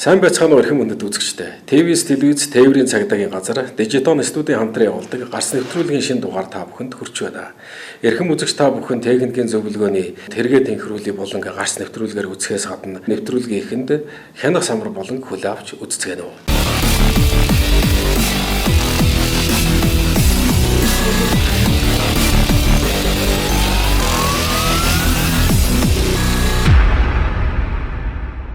Сайн байцгаана уу эрхэм хүндэт үзэгчдээ. ТV-с телевиз тээврийн цагдаагийн газар Дижитон студийн хамтран явуулдаг гарц нэвтрүүлгийн шинэ дугаар та бүхэнд хүрч байна. Эрхэм үзэгч та бүхэн техникийн зөвлөгөөний тэргээ тэнхрүүлэг болон гарц нэвтрүүлгээр үзэхээс гадна нэвтрүүлгийн эхэнд хянах самар болон хүлээ авч үзцгээнэ үү.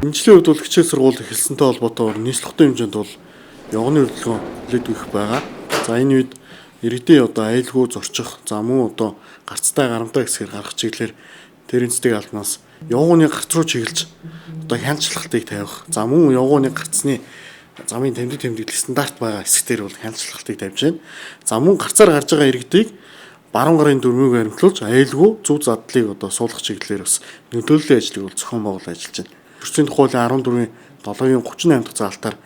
Шинжлэлийн хувьд бол хичээл сургууль эхэлсэнтэй холбоотойгоор нийслэхтэй хэмжээнд бол явганы хөдөлгөөн хүлээдэг байгаа. За энэ үед иргэдийн аюулгүй зорчих, за мөн гарцтай гарамтай хэсгээр гарах чиглэлээр тэрэнцдэг албанаас явганы гарц руу чиглэж хяналтыг тавих. За мөн явганы гарцны замын тэмдэг стандарт байгаа хэсгээр бол хяналтыг тавьж байна. За мөн гарцаар гарч байгаа иргэдийг баруун гарын дүрмийг баримтлуулж аюулгүй зөв задлыг суулгах чиглэлээр бас нөлөөллийн ажлыг бол зохион байгуулж ажиллаж байна. Төрчийн хуулийн 14-7-гийн 38 дахь заалтаар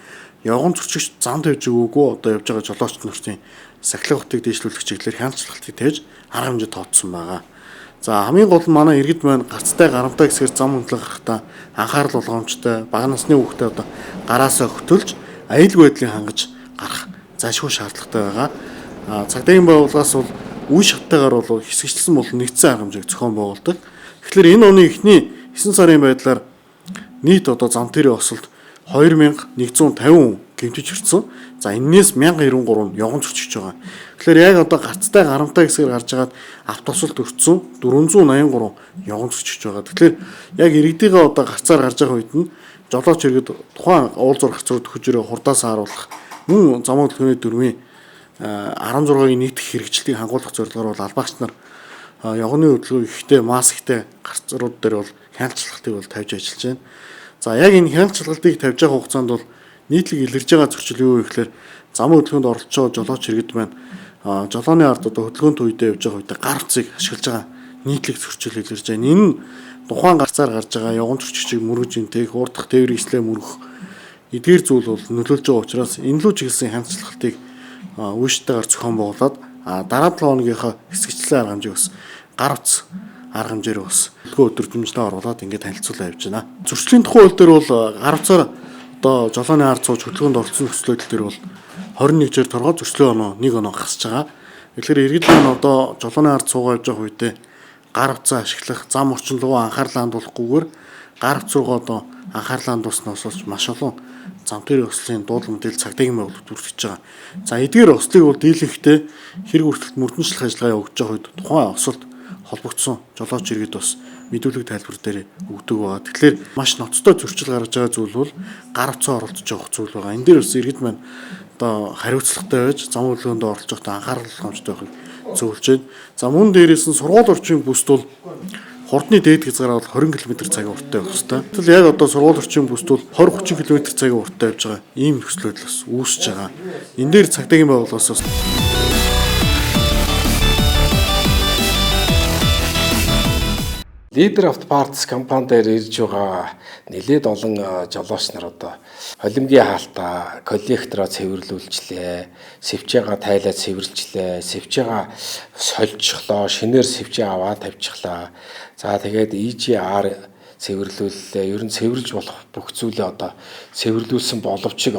явган зөрчигч зам тавьж өгөөгүй явж байгаа жолооч нартын сахилга хотыг дэвшлүүлэх чиглэлээр хяналтыг тавьж арга хэмжээ тооцсон байгаа. За хамгийн гол нь манай иргэд маань гарцтай гарамтай хэсгээр зам хөндлөн гарахдаа анхаарал болгоомжтой бага насны хүүхдээ гараасаа хөтөлж аюулгүй байдлыг хангаж гарах зайлшгүй шаардлагатай байгаа. Цагдаагийн байгууллагаас бол үе шаттайгаар бол хэсэгчлэн болон нэгдсэн арга хэмжээг зохион байгуулдаг. Тэгэхээр энэ оны эхний 9 сарын байдлаар нийт зам тэрийн осолд 2150 хүн гэмтэж ирсэн. За энээс 1093 явган зөрчиж байгаа. Тэгэхээр яг гарцтай гарамтай хэсгээр гарч агаад автобусд өртсөн 483 явган зөрчиж байгаа. Тэгэхээр яг иргэдийнхээ гарцаар гарч байгаа үед нь жолооч иргэд тухайн уул зураг гарцруу төхөж ирээ хурдаас харуулах мөн замын төлөвлөгөөний дүрмийн 16-гийн нийт хэрэгжилтийг хангуулах зорилгоор бол албаагч нар явганы хөдөлгөөн ихтэй масктай гарцрууд дээр бол хяналтыг бол тавьж ажиллаж байна. За яг энэ хяналтыг тавьж байгаа хугацаанд бол нийтлэг илэрж байгаа зөрчил юу вэ гэхээр замын хөдөлгөөнд оролцож байгаа жолооч иргэд маань жолооны ард хөдөлгөөнт үедээ явж байгаа үедээ гар утсыг ашиглаж байгаа нийтлэг зөрчил илэрж байна. Энэ нь тухайн гарцаар гарч байгаа явган зөрчигчийг мөрөж интээх, урдах тээврийн эслээ мөрөх эдгээр зүйл бол нөлөөлж байгаа учраас энэ лүү чиглэсэн хяналтыг үүштайгаар зохион байгуулад дараа 7 хоногийнхаа хэсэгчлэн арга хэмжээг бас гар утс арга хэмжээр бас өдөржмжлөө оруулаад ингээд танилцуулаад явж байна. Зөрчлийн тухай хууль дээр бол гар утсаар жолооны ард сууж хөдөлгөөнд оролцсон нөхцөлөдөл дээр бол 21-р торгоо зөрчлийн оноо 1 оноо хасж байгаа. Тэгэхээр иргэд маань жолооны ард суугаа явж байгаа үедээ гар утсаа ашиглах, зам орчин руу анхаарлаа хандуулахгүйгээр гар утс руугаа анхаарлаа хандуулснаас болж маш олон зам тэрийн ослын дуудлага мэдээлэл цагдаагийн байгууллагад бүртгэж байгаа. За эдгээр ослыг бол дийлэнхтэй хэрэг хүртэлт мөрдөнчлөх ажиллагаа явуулж байгаа үед тухайн осолд холбогдсон жолооч иргэд бас мэдүүлэг тайлбар дээр өгдөг байгаа. Тэгэхээр маш ноцтой зөрчил гаргаж байгаа зүйл бол гар утсаа оролцож явах зүйл байгаа. Энэ дээр бас иргэд маань хариуцлагатай байж зам хөдөлгөөнд оролцож байхдаа анхаарал хандуулж байхыг зөвлөж байна. За мөн дээрээс нь сургууль орчмын бүсд бол хурдны дээд хязгаараа бол 20 км/цагийн урттай байх хэрэгтэй. Тэгвэл яг сургууль орчмын бүсд бол 20-30 км/цагийн урттай явж байгаа ийм нөхцөл байдал бас үүсэж байгаа. Энэ дээр цагдаагийн байгууллагаас бас Leader of Parts компани дээр ирж байгаа нэлээд олон жолооч нар холимгийн хаалтаа коллектороо цэвэрлүүлжлээ, сэвчээгаа тайлаад цэвэрлжлээ, сэвчээгаа сольжчлоо, шинээр сэвчээ аваад тавьчихлаа. За тэгээд EGR цэвэрлүүллээ. Ер нь цэвэрлж болох бүх зүйлээ цэвэрлүүлсэн боловч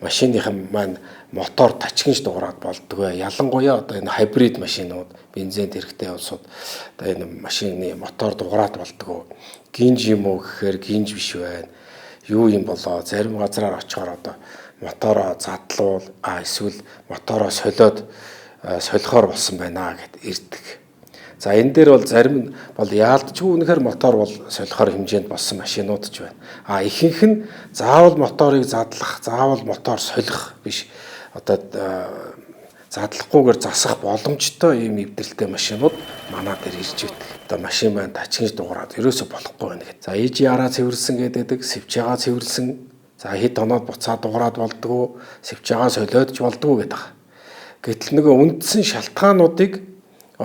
машиныхан маань мотор тачгинж дуурайд болдгоо. Ялангуяа энэ хибрид машинууд, бензинд хэрэгтэй улсууд энэ машины мотор дуурайд болдгоо. Гинж юм уу гэхээр гинж биш байна. Юу юм болоо зарим газраар очихоор мотороо задлуул эсвэл мотороо солиод солихоор болсон байна гэд ирдэг. За энэ дээр бол зарим нь бол яалтчгүй үнэхээр мотор бол солихоор хэмжээнд болсон машинууд ч байна. Ихэнх нь заавал моторыг задлах, заавал мотор солих биш. Задлахгүйгээр засах боломжтой ийм эвдэлтэй машинууд манай дээр ирж идэг. Машин маань тачгинж дуурайд ерөөсө болохгүй байна гэдэг. За EGR-аа цэвэрлсэн гэдэг, сэвчээгаа цэвэрлсэн, за хэд оноод буцаад дуурайд болдгоо, сэвчээгаа солиодж болдгоо гэдэг. Гэтэл нөгөө үндсэн шалтгаануудыг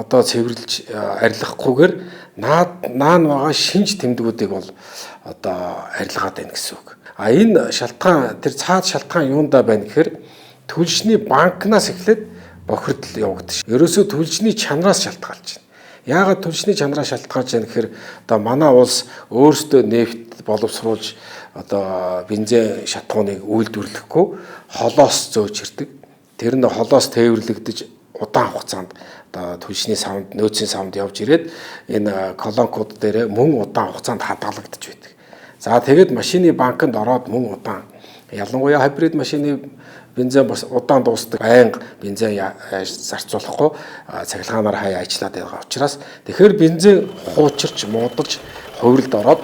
цэвэрлж арилгахгүйгээр наан байгаа шинж тэмдгүүдийг бол арилгаад байна гэсэн үг. Энэ шалтгаан тэр цаад шалтгаан юундаа байна гэхээр түлшний банкнаас эхлээд бохирдол явагдаж. Ерөөсөө түлшний чанараас шалтгаалж байна. Яагаад түншний чанараа шалтгаалж яах гэхээр одоо манай улс өөрсдөө нефт боловсруулж одоо бензин шатхууныг үйлдвэрлэхгүй холоос зөөж ирдэг. Тэр нь холоос тээвэрлэгдэж удаан хугацаанд одоо түншний савнд нөөцийн савнд явж ирээд энэ колонкууд дээр мөн удаан хугацаанд хадгалагдаж байдаг. За тэгээд машины банкнд ороод мөн удаан ялангуяа хибрид машины бензин бас удаан дуустдаг байнга бензин зарцуулахгүй цахилгаанаар хаяа ажиллаад байгаа учраас тэгэхээр бензин хуучирч муудалж хувиралд ороод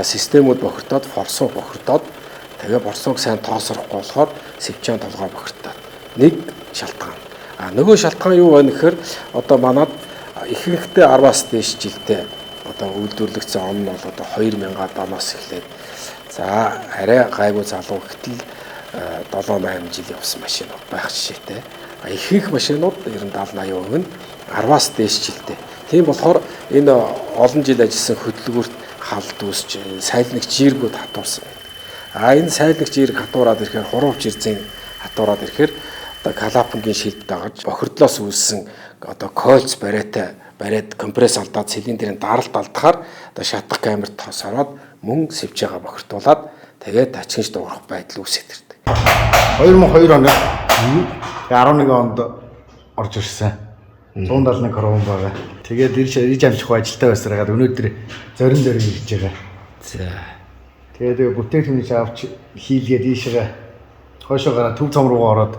системүүд бохирдоод форсуу бохирдоод тэгээ борсууг сайн тоосрохгүй болохоор сэвчэн толгой бохирдоод нэг шалтгаан. Нөгөө шалтгаан юу вэ гэхээр одоо манад ихэнхдээ 10-аас дээш жилдээ одоо үйлдвэрлэгдсэн он нь бол одоо 2000 оноос эхлээд за арай гайгүй залуу гэтэл 7-8 жил явсан машинууд байх жишээтэй. Ихэнх машинууд 90-70-80% нь 10-аас дээш жилдээ. Тийм болохоор энэ олон жил ажилласан хөдөлгөөрт халд үүсч сайлнаг жиргүүд хатуурсан байна. Энэ сайлнаг жирг хатуураад ирэхээр хурууч ирзэн хатуураад ирэхээр одоо калапангийн шилд дагаж бохирдлоос үүссэн одоо кольц бариад компресс алдаад цилиндрийн даралт алдахаар одоо шатах камерт тосороод мөн сэвчээгээ бохирдуулаад тэгээд тачигч дуурах байдал үүсэж ирдэг. 2002 онд 11 онд орж ирсэн. 171 крон байгаа. Тэгээд ирж амжих ажилтаа байсараад өнөөдөр зорин дээр ирж байгаа. За. Тэгээд бүтээгдэхүүнийг авч хийлгээд ийшээ хойшоо гараа төв цом руу ороод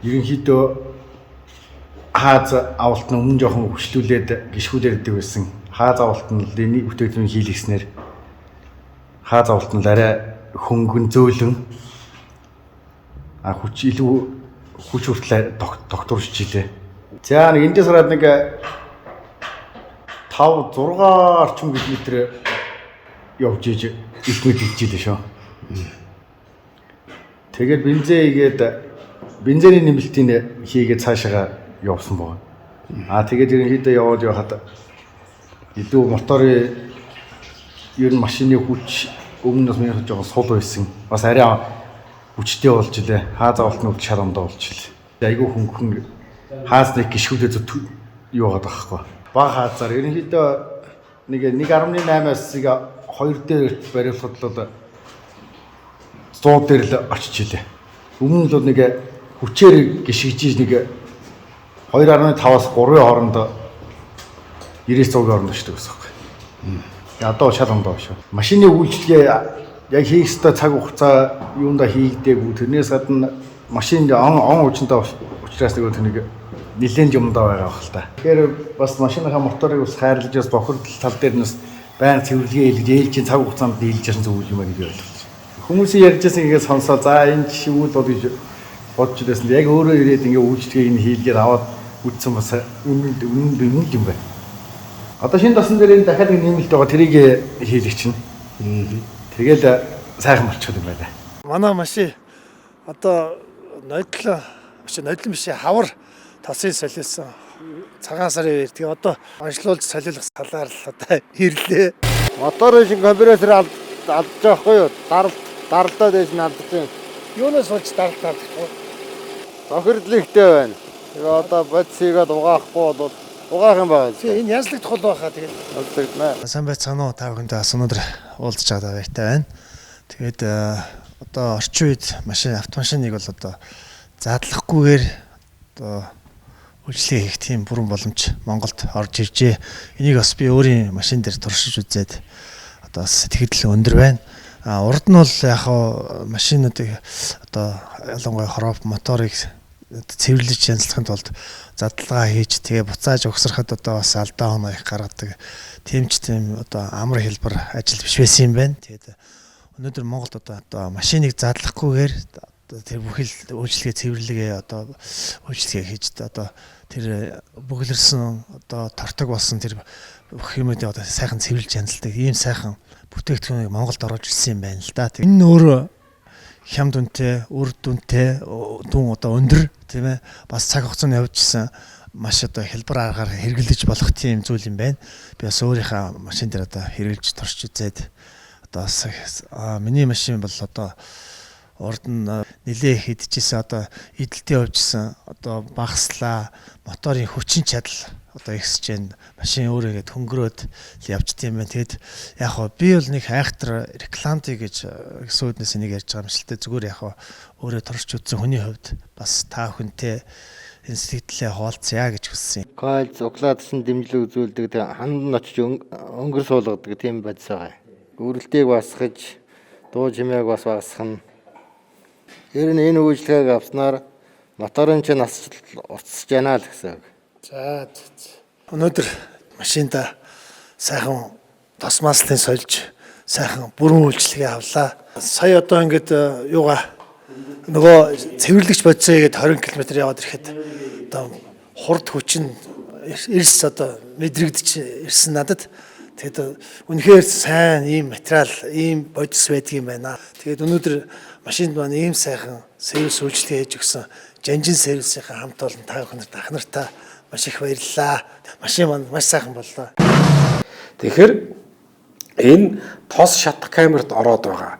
ерөнхийдөө хааз авалт нь өмнө жоохон хүчлүүлээд гიშгүүлээд байдаг байсан. Хааз авалт нь нэг бүтээгдэхүүн хийлгэснээр хааз авалт нь арай хөнгөн зөөлөн илүү хүч хүртэл докторч жилээ. За нэг эндээс хараад нэг 5-6 орчим км явж иж их мэд хэлжээ шүү. Тэгээд бензиний нэмэлтийн хийгээд цаашаа явсан байна. Тэгээд ерөнхийдөө яваад явахад илүү моторын ер нь машины хүч өмнөөс минь жоохон сул байсан. Бас арай хүчтэй болж илээ. Хааз авалтны үйл шарамдаа болж илээ. Айгүй хөнгөн хаазныг гიშгүүлээ юу байгаа байхгүй. Баг хаазаар ерөнхийдөө нэг 1.8-аас 2 дээр бариулахад л 100 дээр л очиж илээ. Өмнө нь л нэг хүчээр гიშгэж нэг 2.5-аас 3-ын хооронд 90-100 орно шүү дээ гэсэн юм. Одоо шалгамдаа шүү. Машины үйлчлэгээ яг хийх ёстой цаг хугацаа юундаа хийгдээгүй. Тэрнээс гадна машинд он уучтай учраас нэг нэлээд юмдаа байгаа байх л та. Тэгэхээр бас машиныхаа моторыг бас хайрлаж бас бохирдол тал дээр нь байн цэвэрлэгээ хийлгэж ээлжийн цаг хугацаанд дийлж ясан зүйл юм аа гэж ойлгож. Хүмүүсийн ярьжсэн игээ сонсоо за энэ шивүүл бол гэж бодж байсан. Яг өөрөө ирээд ингээ үйлчлэгийг нь хийлгээд аваад үтсэн бас үнэн юм байна. Одоо шинэ тосон дээр энэ дахиад нэг нэмэлт байгаа тэрийг хийлгэж чинь. Тэгээд сайхан болчиход юм байна. Манай машин одоо ноёдлон биш хавар тосын солиосон цагаан сарын үеэр тэгээ одоо аншлуулж солиулах талаар л одоо ирлээ. Моторын шин компрессор алдаж байхгүй юу? Даралтаа дээш нь алдаж байна. Юунаас болж даралтаа алдахгүй? Бохирдлогтой байна. Тэгээ одоо бодисыгээд угаахгүй бол угаах юм байна. Тэгээ энэ янзлагдах бол байхаа тэгээд алдагдана. Сайн байцгаана уу та бүхэндээ бас өнөөдөр уулзч байгаа баяртай байна. Тэгээд одоо орчин үед автомашиныг бол одоо задлахгүйгээр одоо үйлчлэгээ хийх тийм бүрэн боломж Монголд орж иржээ. Энийг бас би өөрийн машин дээр туршиж үзээд одоо сэтгэл өндөр байна. Урд нь бол яг машинуудыг одоо ялангуяа хорооп моторыг цэвэрлэж янзлахын тулд задлага хийж тэгээ буцааж өгсөрөхөд одоо бас алдаа оноо их гаргадаг. Тийм одоо амар хэлбэр ажил биш байсан юм байна. Тэгээд өнөөдөр Монголд одоо машиныг задлахгүйгээр тэр бүхэл үйлчлэгээ цэвэрлэгээ одоо үйлчлэгээ хийж одоо тэр бүглэрсэн одоо тортог болсон тэр бүх юмудыг одоо сайхан цэвэрлж янзалдаг ийм сайхан бүтээгдэхүүнийг Монголд оруулж ирсэн юм байна л да. Энэ нь өөрөө хям дүнтэй, үр дүнтэй, дүн одоо өндөр тийм ээ бас цаг хугацаанд явжсэн маш одоо хэлбэр аргаар хэрэглэж болох тийм зүйл юм байна. Би бас өөрийнхөө машин дээр одоо хэрэглэж турш үзээд одоо миний машин бол одоо урд нь нэлээ хидчихсэн одоо эдэлтэй явжсэн одоо багслаа моторын хүчин чадал одоо ихсэж байна. Машин өөрөөгээд хөнгөрөөд явжт юм байна. Тэгэд яг хоо би бол нэг хайхтар рекламтыг гэж сүйднээс энийг ярьж байгаа юм шилтэй зүгээр яг хоо өөрөө турш үзсэн хүний хувьд бас та бүхэнтэй энэ сэтгэлээ хуваалцъя гэж хүссэн. Койл цуглаадсан дэмжлэг үзүүлдэг ханд нь очиж өнгөр суулгадаг тийм бодис байгаа. Үрэлтийг басгаж дуу чимээг бас басгах нь ер нь энэ үйлчлэгийг авснаар моторын чинь нас уцсаж яана л гэсэн. За өнөөдөр машинда сайхан тосмааслын сольж сайхан бүрэн үйлчлэгээ авлаа. Сая одоо ингээд юугаа нөгөө цэвэрлэгч бодисоо гээд 20 км яваад ирэхэд одоо хурд хүчин эрс одоо мэдрэгдэж ирсэн надад. Тэгээд үнэхээр сайн ийм материал, ийм бодис байдаг юм байна. Тэгээд өнөөдөр машинд маань ийм сайхан сервис үйлчлэгээ хийж өгсөн Жанжин сервисийн хамт олон та бүхэнд ах нартаа маш их баярлалаа. Машин маань маш сайхан боллоо. Тэгэхээр энэ тос шатах камерт ороод байгаа.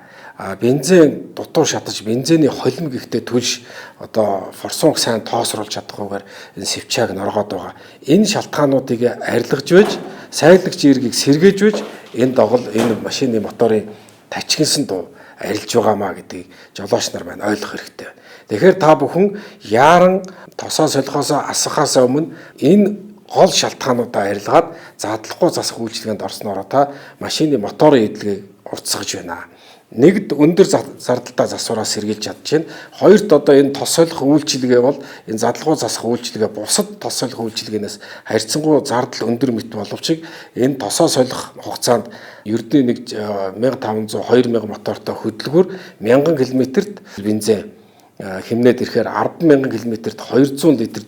Бензин дутуу шатаж бензиний холим гихтээ түлш одоо форсунг сайн тоосруулж чадахгүйгээр энэ сэвчааг норгоод байгаа. Энэ шалтгаануудыг арилгаж байж, сайлагч эргийг сэргээж байж энэ догол энэ машины моторын тачигнсан дуу арилж байгаамаа гэдгийг жолооч нар маань ойлгох хэрэгтэй байна. Тэгэхээр та бүхэн яаран тосоо солихоос асахаас өмнө энэ гол шалтгаануудаа арилгаад задлахгүй засах үйлчилгээнд орсноор та машины моторын эдлэгийг уртсгаж байна. Нэгд өндөр зардалтай засвараа сэргийлж чадчихна. Хоёрт одоо энэ тос солих үйлчилгээ бол энэ задлгуу засах үйлчилгээ бусад тос солих үйлчилгээнээс харьцангуй зардал өндөр мэт боловч энэ тосоо солих хугацаанд ердийн 1500 2000 мотортой хөдөлгүүр 1000 км-т бензин хэмнээд ирэхээр 100000 км-т 200 литр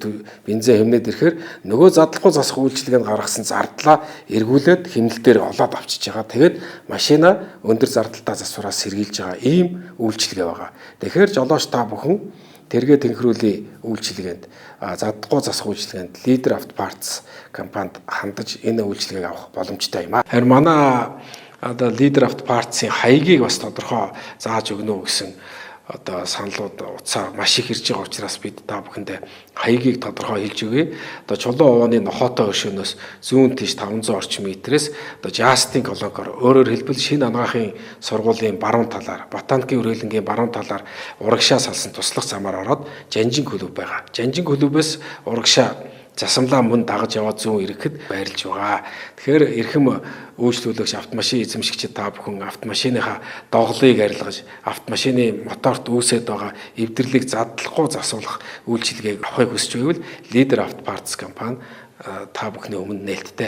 бензин хэмнээд ирэхээр нөгөө задлахгүй засах үйлчилгээнд гаргасан зардлаа эргүүлээд хэмнэлтээр олоод авчиж байгаа. Тэгээд машина өндөр зардалтай засвараа сэргийлж байгаа ийм үйлчилгээ байгаа. Тэгэхээр жолооч та бүхэн тэргээ тэнхрүүлийн үйлчилгээнд задлахгүй засах үйлчилгээнд Leader Auto Parts компанид хандаж энэ үйлчилгээг авах боломжтой юм аа. Харин манай одоо Leader Auto Parts-ийн хаягийг бас тодорхой зааж өгнө үү гэсэн одоо саналууд утсаа маш их ирж байгаа учраас бид та бүхэндээ хаягийг тодорхой хэлж өгье. Одоо чулуун овооны нохоотой хөршөөнөөс зүүн тийш 500 орчим метрээс одоо Justin колонкор өөрөөр хэлбэл шинэ анагаахын сургуулийн баруун талаар, ботаникийн үргэлэнгийн баруун талаар урагшаа салсан туслах замаар ороод Жанжин клуб байгаа. Жанжин клубээс урагшаа засамлаа мөн дагаж яваад зүүн ирэхэд байрлаж байгаа. Тэгэхээр эрхэм үйлчлүүлэгч автомашин эзэмшигчид та бүхэн автомашиныхаа доголыг арилгаж автомашины моторт үүсээд байгаа эвдэрлийг задлахгүй засуулах үйлчилгээг авахыг хүсч байвал Leader Auto Parts компани та бүхний өмнө нээлттэй.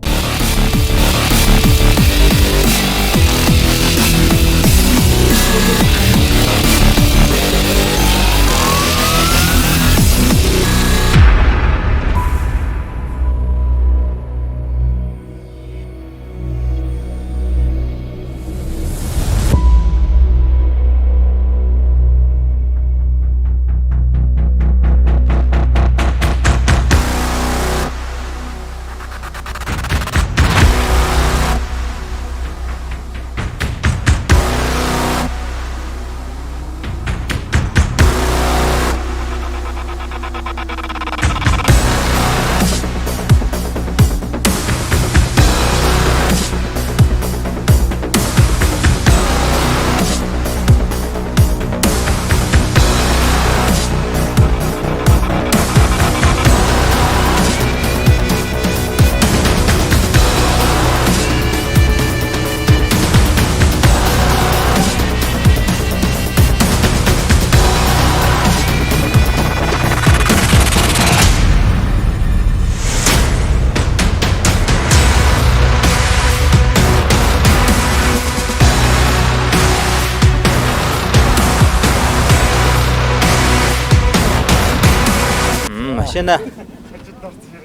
Машина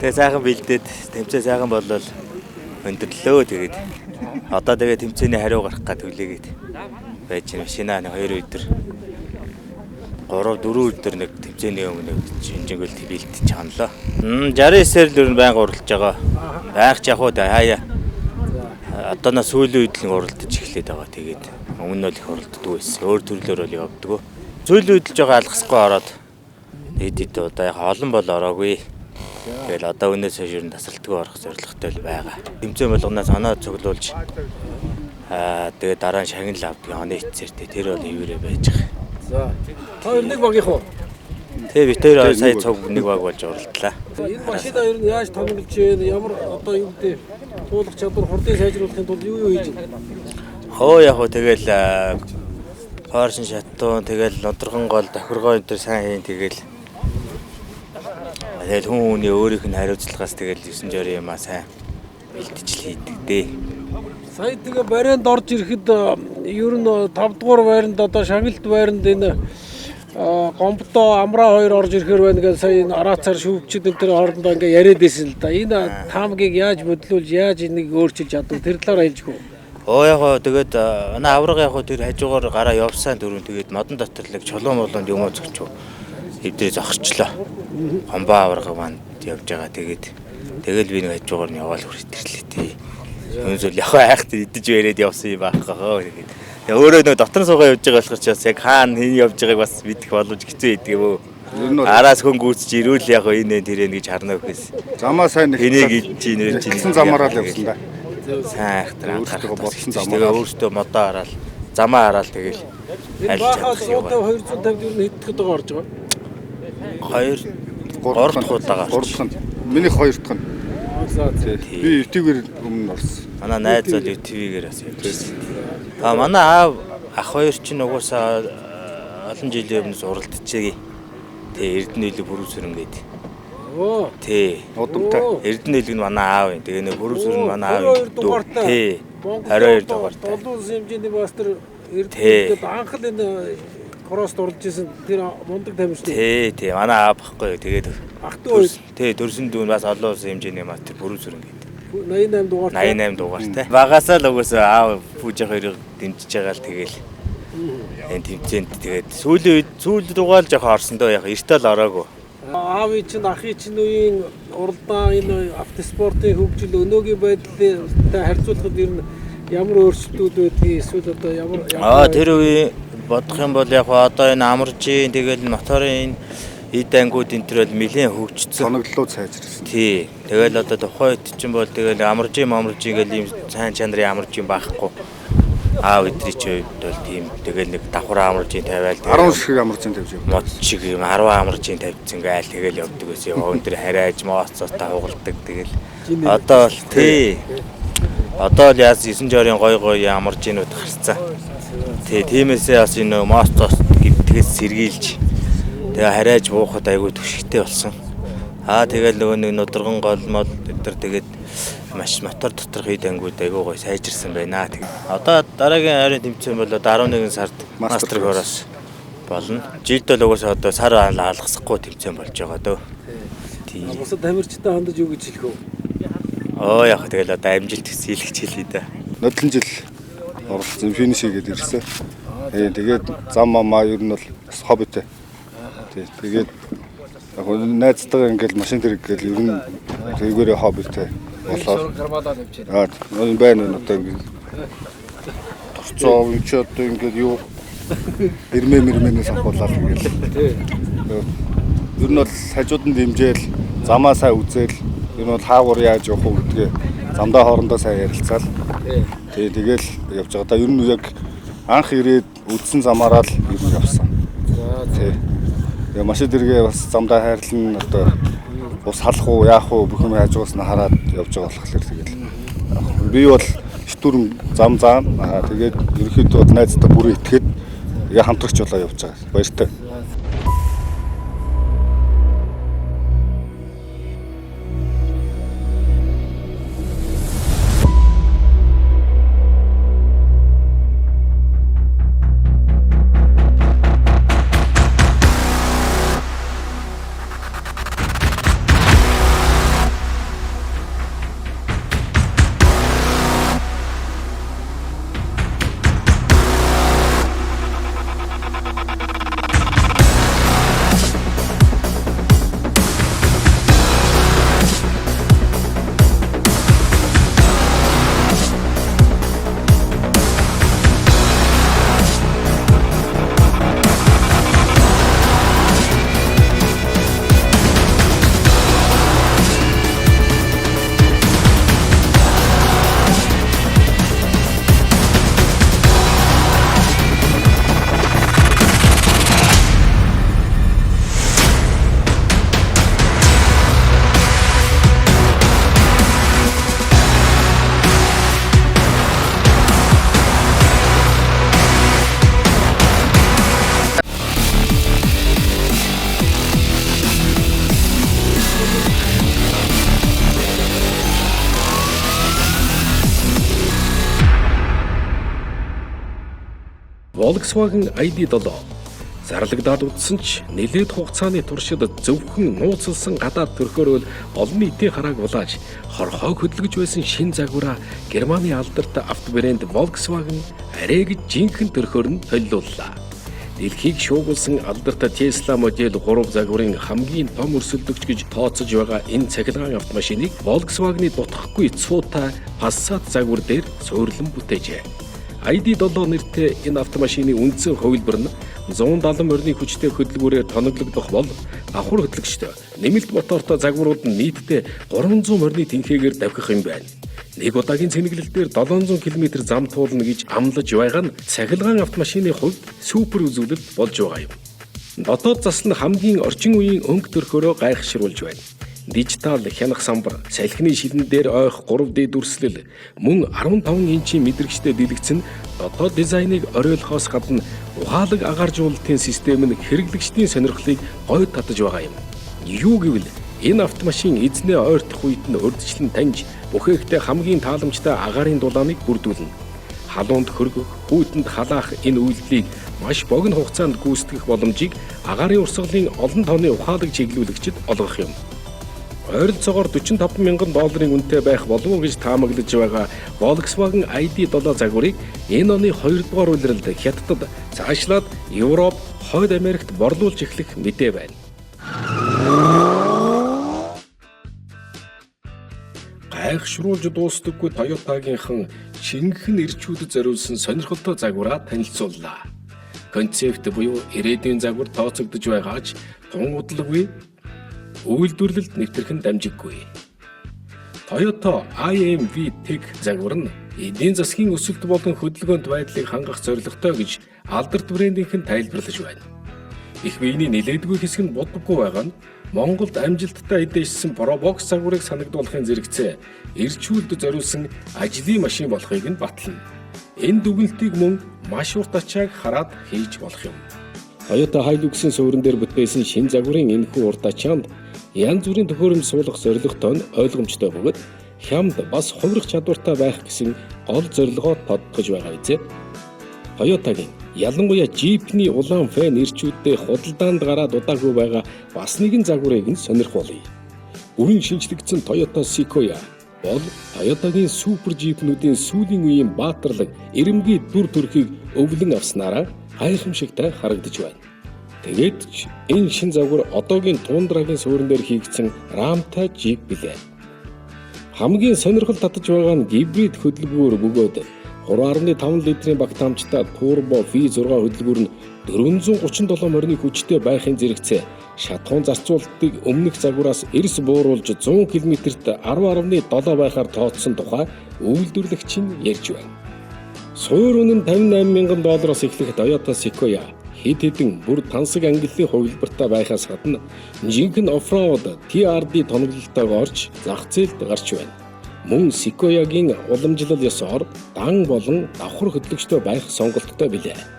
тэгээ сайхан бэлдээд тэмцээ сайхан болол өндөрлөө. Тэгээд одоо тэгээ тэмцээний хариу гарах гад хүлээгээд байж машина 2 өдөр 3 4 өдөр нэг тэмцээний өмнө жинжигэл бэлдэж чаналаа. 69-ээр л байнга уралдаж байгаа. Байх ч яг уу хаяа. Одоо сүүлийн үед л уралдаж эхлэхэд байгаа. Тэгээд өмнө нь л их уралддаг байсан. Өөр төрлөөр бол явддаг. Сүүлийн үед л жоо алгасахгүй ороод хэд удаа яг олон бол ороогүй. Тэгэл одоо өнөөс хойш ер нь тасралтгүй орох зорилготой л байгаа. Тэмцээн болгоноос оноо цуглуулж тэгээд дараа нь шагнал авдаг оны эцсэртэй тэр бол ивэрэ байж байгаа. За. Хоёр нэг багийнх уу? Тэгээ бид хоёр сая цуг нэг баг болж уралдлаа. Энэ машина ер нь яаж томилж байна? Ямар одоо юу гэдэг туулах чадвар хурдыг сайжруулахын тулд юу хийж байна? Хөө яг хөө тэгэл Поршин шатуун тэгэл нодоргон гол давхиргоо энэ төр сайн хийн тэгэл хүн хүний өөрийнх нь хариуцлагаас тэгэл 9 жорын юмаа сайн бэлтжил хийдэг дээ. Сая тэгээ барианд орж ирэхэд ер нь 5 дугаар байранд одоо шагналт байранд энэ гомбто амраа хоёр орж ирэхээр байна гэж сая энэ араацаар шүүгчид энэ төр хоорондоо ингээ яриад байсан л да. Энэ таамгийг яаж бодлуулж яаж энийг өөрчилж чадав тэр талаар хэлж гоо. Яг тэгээд манай авраг яг тэр хажуугаар гараа явсан дөрөв тэгээд модон доторлог чулуун молонд юм өцгч хэвдрээ зогсчлоо. Гомбоо авраг манд явж байгаа тэгэл би нэг хажуугаар нь яваал хүрээтэрлээ тий. Өнөөдөр яг хайхт идэж яриад явсан юм байхгүй тэгээд өөрөө нэг дотор суугаа явж байгаа болохоор ч бас яг хаана хэн явж байгааг бас мэдэх боломж хэцүү байдаг юм уу. Араас хүн гүйцэж ирүүл яг энэ тэрэн гэж харна гэхээс. Замаа сайн нэг энийг чинь замаараа л явсан да. Сайн ахтар анхаарах болсон замаа өөртөө модоо хараад замаа хараад тэгэл Бахаас удаа 250 ер нь хэддэхэд байгаа орж байгаа. 2 3 дахь удаа гарч. 3 дахь. Миний 2 дахь нь. За Би өвтгөр өмнө орсон. Манай найз бол ТV-гээр бас явжсэн. Манай аав ах хоёр чинь угаасаа олон жилийн өмнөөс уралдчихээ. Тэгээ Эрдэнэ хэлэг бүрүү сүрэнгээд. Оо. Тий. Удамтай. Эрдэнэ хэлэг нь манай аав юм. Тэгээ нэг бүрүү сүрэн манай аав. Тий. 22 дугаартай. Олон улсын хэмжээний бас тэр Эрдэнэ анх л энэ кросс дурж исэн тэр мундаг тамирчин. Тий. Манай аав баггүй. Тэгээд ах トゥ хоёр. Тий. Төрсөн дүүн бас олон улсын хэмжээний мастер бүрүү сүрэнгээд. 88 дугаартай. 88 дугаартай. Багасаа л угаасаа аав пүүж хоёрыг дэмжиж байгаа л тэгэл. Энэ тэмцээнд тэгээд сүүлийн дугаал жоохон орсон доо яг эртэл ороогүй. Аавын чинь ахын чинь үеийн уралдаан энэ автоспортын хөгжил өнөөгийн байдлаа харьцуулахад ер нь ямар өөрчлөлтүүд байдгийг эсвэл одоо ямар тэр үе бодох юм бол яг одоо энэ амаржийн тэгэл моторын эд ангууд энэ төр бол нэлээд хөгжсөн. Соноглолоо сайжирсан. Тий. Тэгэл одоо тухайн үед чинь бол тэгэл амаржийн гэл ийм сайн чанарын амаржийн байхгүй. Аав эдрий ч үед бол тийм тэгэл нэг давхар амаржийн тавиал 10 шиг амаржийн тавьж явдаг. мод шиг юм 10 амаржийн тавьсан гайл тэгэл явдаг байсан. Өндөр харайж моцоостай хугалдаг тэгэл. Одоо л тий. Одоо л яас 9 жорын гой амаржийнууд гарцсан. Тий, тиймээсээ бас энэ моцоос гівтгээс сэргийлж тэгээ харайж буухад айгүй түшигтэй болсон. Тэгэл нөгөө нэг нодоргон гол мод өдр тэгээд маш мотор доторх эд ангууд айгүй гой сайжирсан байна. Тэгээд одоо дараагийн ойрын тэмцээн бол 11 сард мастер хороос болно. Жилд л угаасаа одоо сар алгасахгүй тэмцээн болж байгаа дөө. тий. Бусад тамирчтай хандаж юу гэж хэлэх вэ? Яг тэгэл одоо амжилт хийлгэж хэлээ да. Нодлон жил оролцсон финиш хийгээд ирсэн. Тэгээд зам маа ер нь бол хоббитэй. Тэгээд яг найзтайгаа ингээл машин тэрэг гэл ер нь тэргээрээ хоббитэй болоо. Гармадаад явж энэ байна одоо ингээл торцоо ч одоо ингээл юу ирмэнээс авахлаа тэгэл. Ер нь бол хажууд нь дэмжээл замаа сайн үзээл ер нь бол хаагур яаж явах вэ гэдгээ замдаа хоорондоо сайн ярилцаал. Тэгэл явж байгаа. Та ер нь яг анх ирээд үдсэн замаараа л ер нь явсан. Тэгээ машин дэргээ бас замдаа хайрлан одоо ус халах уу яах уу бүх юм хажуугаас нь хараад явж байгаа болохоор тэгэл. Би бол шүтүрм зам тэгээд ерөөхдөө найзтай бүрээ итгэхэд хамтрагч болоо явж байгаа. Баяртай. Volkswagen ID.7 зарлагдаад утсан ч нэлээд хугацааны туршид зөвхөн нууцлсан гадаад төрхөөрөө олон нийтийн харааг булааж хорхойг хөдөлгөж байсан шин загвараа Германы алдарт автобрэнд Volkswagen арай гэж жинхэнэ төрхөөр нь солиуллаа. Дэлхийг шуугуулсан алдарт Tesla модель 3 загварын хамгийн том өрсөлдөгч гэж тооцож байгаа энэ цахилгаан автомашиныг Volkswagen-ы дутхгүй цуутай Passat загвар дээр суйрлан бүтээжээ. ID.7 нэртэй энэ автомашины үндсэн хувилбар нь 170 морины хүчтэй хөдөлгөөрөөр тоноглогдох бол давхар хөдлөгчтэй нэмэлт мотортой загварууд нь нийтдээ 300 морины тэнхээгээр давхих юм байна. Нэг удаагийн цэнэглэлээр 700 км зам туулна гэж амлаж байгаа нь цахилгаан автомашины хувьд супер үзүүлэлт болж байгаа юм. Дотоод засал нь хамгийн орчин үеийн өнгө төрхөөрөө гайхшруулж байна. Дижитал хянах самбар, салхины шилэн дээр ойх 3D дүрслэл, мөн 15 инчийн мэдрэгчтэй дэлгэцэн дотоод дизайныг оройлохоос гадна ухаалаг агааржуулалтын систем нь хэрэглэгчдийн сонирхлыг гойд татаж байгаа юм. Юу гэвэл энэ автомашин эзнээ ойртох үед нь урьдчилан таньж бүхээгтээ хамгийн тааламжтай агаарын дулааныг бүрдүүлнэ. Халуунд хөргөх, хүйтэнд халаах энэ үйлдэлийг маш богино хугацаанд гүйцэтгэх боломжийг агаарын урсгалын олон тооны ухаалаг чиглүүлэгчид олгох юм. Ойролцоогоор $45,000 үнэтэй байх болов уу гэж таамаглаж байгаа Volkswagen ID.7 загварыг энэ оны 2 дугаар улиралд Хятадд цаашлаад Европ, Хойд Америкт борлуулж эхлэх мэдээ байна. Гайхшруулж дуустдаггүй Toyota-гийнхан шинэхэн ирчүүдэд зориулсан сонирхолтой загвараа танилцууллаа. Концепт буюу ирээдүйн загвар тооцогдож байгаач тун удалгүй үйлдвэрлэлд нэвтрэх нь дамжиггүй. Toyota IMV Tech загвар нь эдийн засгийн өсөлт болон хөдөлгөөнд байдлыг хангах зорилготой гэж алдарт брендийнхэн тайлбарлаж байна. Их биений нэлээдгүй хэсэг нь бодоггүй байгаа нь Монголд амжилттай эдээшсэн Probox загварыг санагдуулахын зэрэгцээ ирчүүлд зориулсан ажлын машин болохыг нь батлана. Энэ дүгнэлтийг мөн маш урт ачааг хараад хийж болох юм. Toyota Hilux-ийн суурин дээр бүтээсэн шин загварын энэхүү урт ачаанд янз бүрийн төхөөрөмж суулгах зорилготой нь ойлгомжтой бөгөөд хямд бас хувирах чадвартай байх гэсэн гол зорилгоо тодтогч байгаа биз. Toyota-гийн ялангуяа Jeep-ний улаан фэн ирчүүдтэй худалдаанд гараад удаагүй байгаа бас нэгэн загварыг нь сонирхуулъя. Бүрэн шинжлэгдсэн Toyota Sequoia бол Toyota-гийн супер Jeep-нүүдийн сүүлийн үеийн баатарлаг эрэмгий дүр төрхийг өвлөн авснараа гайхамшигтай харагдаж байна. Тэгээд ч энэ шин загвар одоогийн Тундрагийн суурин дээр хийгдсэн рамтай Jeep билээ. Хамгийн сонирхол татаж байгаа нь гибрид хөдөлгөөр бөгөөд 3.5 литрийн багтаамжтай турбо V6 хөдөлгөөр нь 437 морины хүчтэй байхын зэрэгцээ шатхуун зарцуулалтыг өмнөх загвараас эрс бууруулж 100 км-т 10.7 байхаар тооцсон тухай үйлдвэрлэгч нь ярьж байна. Суур үнэ нь $58,000-оос эхлэх Toyota Sequoia хэд хэдэн бүр тансаг ангиллын хувилбартай байхаас гадна жинхэнэ оффроуд TRD тоноглолтойгоо орж зах зээлд гарч байна. Мөн Sequoia-гийн уламжлал ёсоор дан болон давхар хөдлөгчтэй байх сонголттой билээ.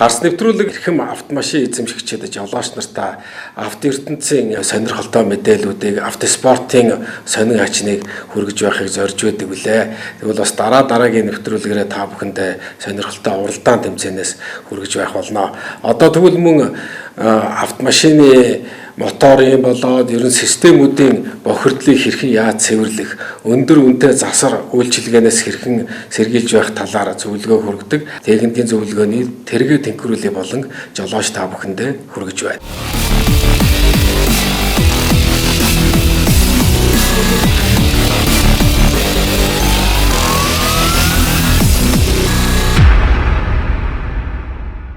Гарц нэвтрүүлэг эрхэм автомашин эзэмшигчид жолооч нартаа авто ертөнцийн сонирхолтой мэдээллүүдийг автоспортын сонин ачныг хүргэж байхыг зорж байдаг билээ. Тэгвэл бас дараагийн нэвтрүүлгээрээ та бүхэндээ сонирхолтой уралдаан тэмцээнээс хүргэж байх болно. Одоо тэгвэл мөн автомашины моторын болоод ерөн системүүдийн бохирдлыг хэрхэн яаж цэвэрлэх, өндөр үнэтэй засар үйлчилгээнээс хэрхэн сэргийлж байх талаар зөвлөгөө хүргэдэг техникийн зөвлөгөөний тэргээ тэнхрүүлээ болон жолооч та бүхэндээ хүргэж байна.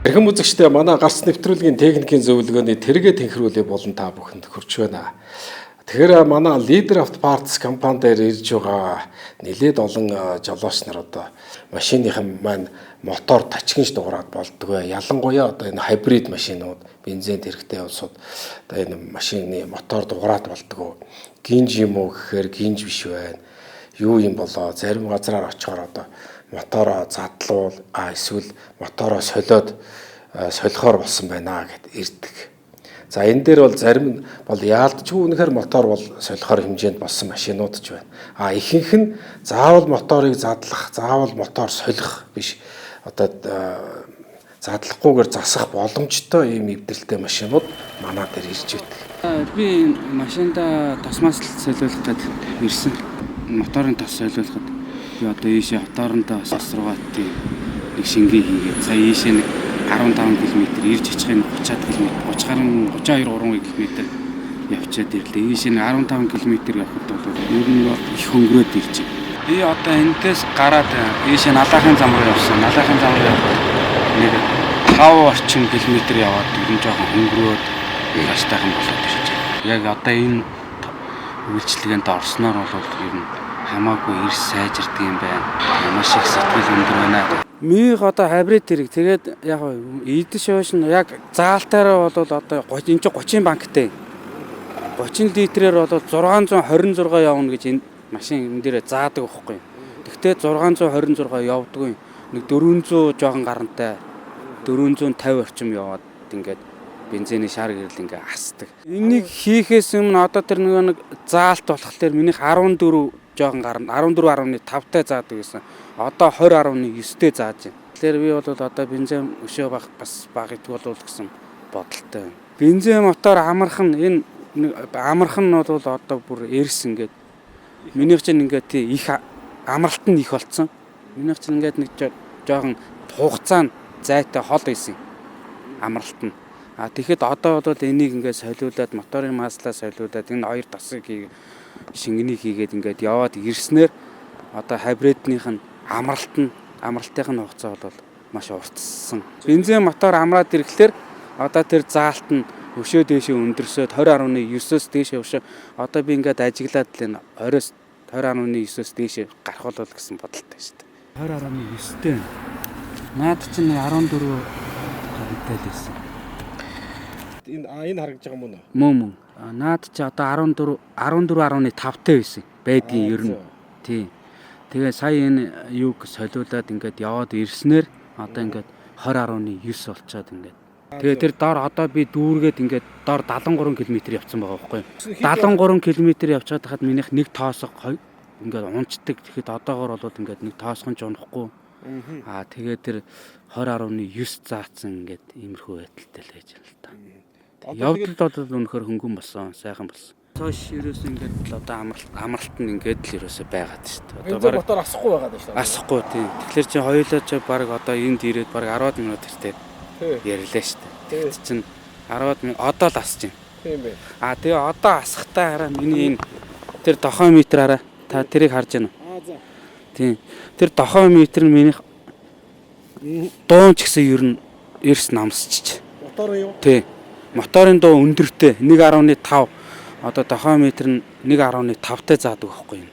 Эрхэм үзэгчдээ манай гарц нэвтрүүлгийн техникийн зөвлөгөөний тэргээ тэнхрүүлээ болон та бүхэнд хүрч байна. Тэгэхээр манай Leader Auto Parts компани дээр ирж байгаа нэлээд олон жолооч нар одоо машиныхан маань мотор тачигнж дуурайд болдгоо. Ялангуяа одоо энэ хайбрид машинууд, бензин хэрэгтэй улсууд одоо энэ машины мотор дуурайд болдгоо. Гинж юм уу гэхээр гинж биш байна. Юу юм болоо зарим газраар очихоор одоо мотороо задлуул эсвэл мотороо солихоор болсон байна гэд ирдэг. За энэ дээр бол зарим нь бол яалтчгүй үнэхээр мотор бол солихоор хэмжээнд болсон машинууд ч байна. Ихэнх нь заавал моторыг задлах, заавал мотор солих биш. Одоо задлахгүйгээр засах боломжтой ийм эвдэлтэй машинууд манай дээр ирж байдаг. Би машинда тосмаас солиулахад ирсэн. Моторын тос солиулахад би одоо ийшээ хоторондоо сосруугаатын нэг шингээ хийгээд сая ийшээ нэг 15 км ирж очих юм 30 км 32 км явчаад ирлээ. Ийшээ нэг 15 км явхад бол ер нь их хөнгөрөөд ирж байна. Би одоо энэс гараад ийшээ налахын зам руу явсан. Налахын зам руу яваад нэг 5 орчим километр яваад ер нь жоохон хөнгөрөөд хаштай болоод ирж байна. Яг одоо энэ үйлчлэгээнд орсноор бол ер нь хамаагүй эрс сайжирдаг юм байна. Маш их сэтгэл өндөр байна. Мих одоо хабрид хэрэг тэгээд яг эдэн шууш нь яг заалтаараа бол одоо энэ чинь 30 банктай. 30 литрээр бол 626 явна гэж энэ машин энэ дээрээ заадаг байхгүй. Тэгтээ 626 явдаггүй. Нэг 400 жоохон гарантай 450 орчим яваад ингээд бензиний шар гэрэл ингээ хасдаг. Энийг хийхээс өмнө одоо тэр нэг заалт болохоор минийх 14 жоохон гарна 14.5-тай заадаг гэсэн. Одоо 20.9-тэй зааж байна. Тэгэхээр би бол одоо бензин өшөө бас баг идэх болов гэсэн бодолтой байна. Бензин мотор амархан энэ амархан нь бол одоо бүр эрс ингээд минийх чинь ингээд их амралт нь их болцсон. Минийх чинь ингээд нэг жоохон хугацаанд зайтай хол байсан амралт нь. Тэгэхэд одоо бол энийг ингээд солиулаад моторын маслаа солиулаад энэ хоёр тосыг шингэнийг хийгээд ингээд яваад ирснээр одоо хабриднийх нь амралтын хугацаа бол маш уртсан. Бензин мотор амраад ирэхлээр одоо тэр заалт нь өшөө дээшээ өндөрсөд 20.9-өөс дээшээ өшөө одоо би ингээд ажиглаад л энэ 20.9-өөс дээшээ гарах болол гэсэн бодолтой шүү дээ. 20.9-тэй. Наад чинь 14 гарантай л байсан. Энэ харагдаж байгаа мөн үү? Мөн. Наад чи одоо 14.5-тай байсан. Байдгийн ер нь. Тий. Тэгээ сая энэ юуг солиулаад ингээд яваад ирснээр одоо ингээд 20.9 болчиход ингээд. Тэгээ тэр доор одоо би дүүргээд ингээд доор 73 км явцсан байгаа байхгүй юу? 73 км явчаад хахад минийх нэг тоосго ингээд унцдаг. Тэгэхэд одоогоор бол ингээд нэг тоосгон ч унахгүй. Тэгээ тэр 20.9 заацсан ингээд иймэрхүү байдалтай л байж байна л та. Явдал бол үнэхээр хөнгөн болсон, сайхан болсон. Цоош ерөөс ингээд одоо амралт нь ингээд л ерөөсөө байгаад шүү дээ. Одоо мотор асахгүй байгаад шүү дээ. Асахгүй тийм. Тэгэхээр чи хоёулаа ч баг одоо энд ирээд баг 10 минут тэртээ ярьлаа шүү дээ. Тэгэд чин 10 минут одоо л асч байна. Тийм бай. Тэгээ одоо асахтаа хараа миний энэ тэр тохометр хараа. Та тэрийг харж байна уу? За. Тийм. Тэр тохометр нь миний дуун ч гэсэн ер нь эрс намсчих. Мотор юу? Тийм. Моторын дуу өндөртэй 1.5 одоо тахометр нь 1.5-тай заадаг байхгүй юм.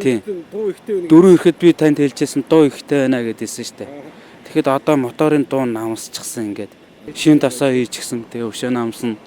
Тийм. Дуу ихтэй байна. Дөрөв ирэхэд би танд хэлжсэн дуу ихтэй байна гэдээсэн шүү дээ. Тэгэхэд одоо моторын дуу намсчихсан ингээд шин тасаа хийчихсэн. Тэгээ өшөө намсан.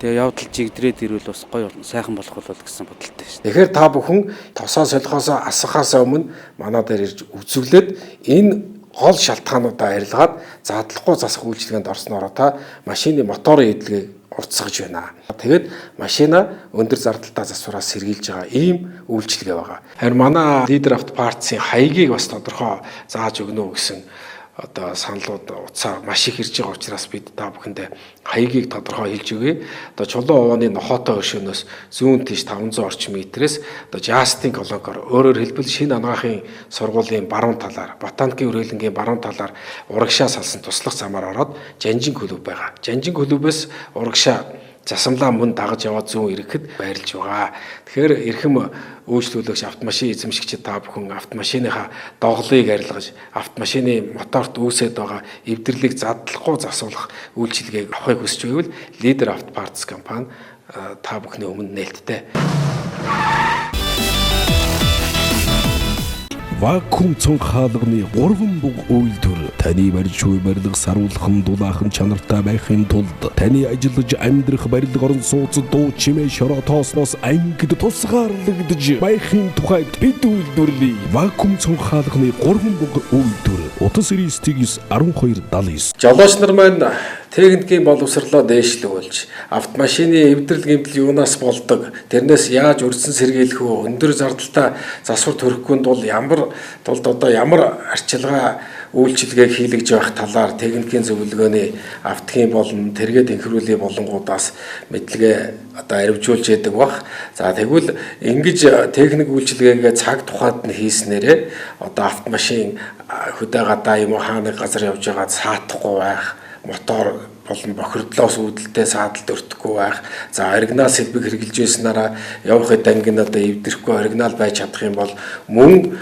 Тэгээ явдал жигдрээд ирвэл бас гоё сайхан болох болол гэсэн бодолтой шүү. Тэгэхээр та бүхэн тосоо солихоос асахаас өмнө манай дээр ирж үзүүлээд энэ гол шалтгаануудаа арилгаад задлахгүй засах үйлчилгээнд орсноор та машины моторын эдлэгийг уртсгаж байна. Тэгээд машина өндөр зардалтай засвараас сэргийлж байгаа ийм үйлчилгээ байгаа. Харин манай Leader Auto Parts-ийн хаягийг бас тодорхой зааж өгнө гэсэн одоо саналууд утсаар маш их ирж байгаа учраас бид та бүхэндээ хаягийг тодорхой хэлж өгье. Одоо чулуун увааны нохоотой хөшөөнөөс зүүн тийш 500 орчим метрээс одоо Justin колонкоор өөрөөр хэлбэл шинэ анагаахын сургуулийн баруун талаар, ботаникийн үргэлэнгийн баруун талаар урагшаа салсан туслах замаар ороод Жанжин клуб байгаа. Жанжин клубээс урагшаа засамлаа мөн дагаж яваад зүүн ирэхэд байрлаж байгаа. Тэгэхээр эрхэм үйлчлүүлэгч автомашин эзэмшигчид та бүхэн автомашиныхаа доголыг арилгаж автомашины моторт үүсээд байгаа эвдэрлийг задлахгүй засуулах үйлчилгээг авахыг хүсч байвал Leader Auto Parts компани та бүхний өмнө нээлттэй. Вакуум цонх хаалганы 3 буг үйлдвэр таны барьж буй барилга саруулхан дулаахан чанартай байхын тулд таны ажиллаж амьдрах барилга орон сууцад дуу чимээ шороо тоосноос ангид тусгаарлагдж байхын тухайд бид үйлдвэрлэе. Вакуум цонх хаалганы 3 буг үйлдвэр утас 991279. Жолооч нар маань техникийн боловсролоо дээшлүүлж автомашины эвдрэл гэмтэл юунаас болдог, тэрнээс яаж өрсөн сэргийлэх үү, өндөр зардалтай засвар төрөхгүй тул ямар арчилгаа үйлчилгээг хийлгэж байх талаар техникийн зөвлөгөөний автгийн болон тэргээд инхрүүлээ болонгуудаас мэдлэгээ аривжуулж яадаг бах. За тэгвэл ингэж техник үйлчилгээгээ цаг тухайд нь хийснээрээ автомашин хөдөө гадаа юм уу хааны газар явж байгаа саатахгүй байх, мотор болон бохирдлоос үүдэлтэй саадалд өртөхгүй байх. За оригинал сэлбэг хэрэгжилж байснараа явахад ангин эвдэрэхгүй оригинал байж чадах юм бол мөн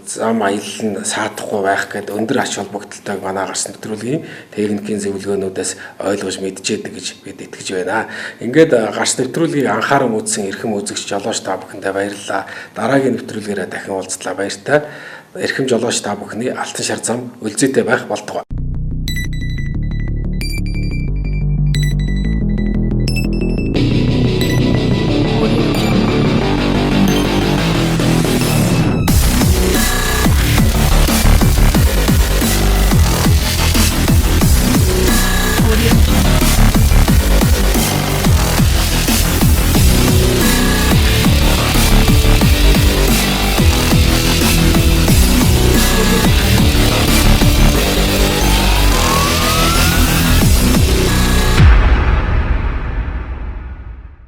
зам аялал нь саадахгүй байх гэдэг өндөр ач холбогдолтойг манай гарсан нэвтрүүлгийн техникийн зөвлөгөөнүүдээс ойлгож мэдчихэд гэж бид итгэж байна. Ингээд гарсан нэвтрүүлгийг анхааран үзсэн эрхэм үзэгч жолооч та бүхэндээ баярлалаа. Дараагийн нэвтрүүлгээрээ дахин уулзлаа баяртай. Эрхэм жолооч та бүхний алтан шар зам үлзээтэй байх болтугай.